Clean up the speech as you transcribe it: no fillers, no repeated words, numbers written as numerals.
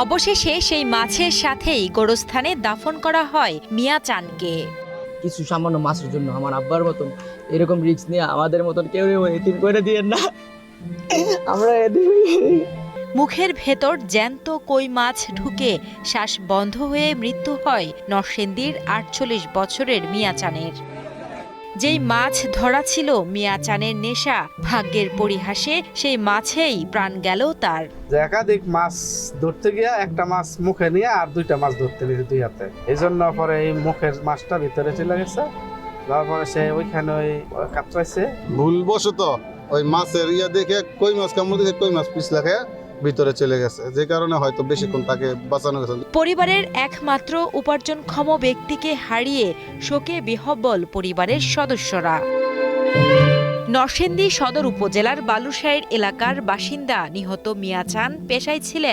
অবশেষে সেই মাছের সাথেই গোরস্থানে দাফন করা হয় মিয়া চানকে। কিছু সামান্য মাছের জন্য আমার আব্বার মতন এরকম রিস্ক নিয়ে আমাদের মতন কেউ এতিম করে দিয়েন না। আমরা মুখের ভেতর জ্যান্ত কই মাছ ঢুকে শ্বাস বন্ধ হয়ে মৃত্যু হয় নরসিংদীর ৪৮ বছরের মিয়া চানের। যেই মাছ ধরা ছিল মিয়া চানের নেশা, ভাগ্যের পরিহাসে সেই মাছেই প্রাণ গেল তার। যে একাধিক মাছ ধরতে গিয়া একটা মাছ মুখে নিয়ে আর দুইটা মাছ ধরতে নিয়েছে দুই হাতে, এই জন্য পরে এই মুখের মাছটা ভিতরে চলে গেছে, তারপরে সে ওইখানে ওই কাতরাইছে। ভুলবশত ওই মাছের দেখে কই মাছ কামড় দেখে কই মাছ পিছলা খেয়ে ভিতরে চলে গেছে, যে কারণে হয়তো বেশিক্ষণ তাকে বাঁচানো গেছে। পরিবারের একমাত্র উপার্জনক্ষম ব্যক্তিকে হারিয়ে শোকে বিহ্বল পরিবারের সদস্যরা। নরসিংদী সদর উপজেলার বালুশাইর এলাকার বাসিন্দা নিহত মিয়া চান পেশায় ছিলেন